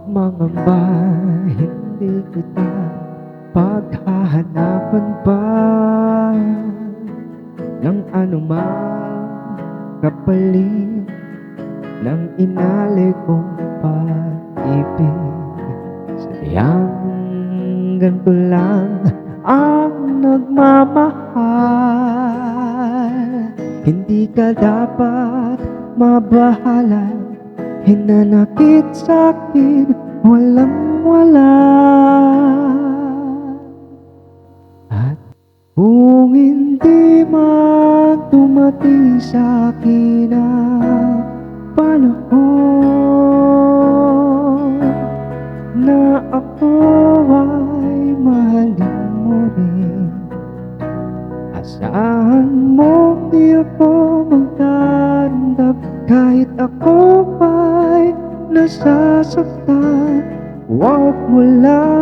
mangamba, hindi kita paghahanapan pa ng anumang kapalit ng inalay kong pag-ibig. Sadyang ganito lang ang nagmamahal. Hindi ka dapat mabahala, hinanakit sa'kin walang-wala. At kung hindi man dumating sa'kin ang panahon na ako ay mahalin mo rin, asahan mo di ako magdarandam kahit ako ay nasasaktan. Huwag mo lang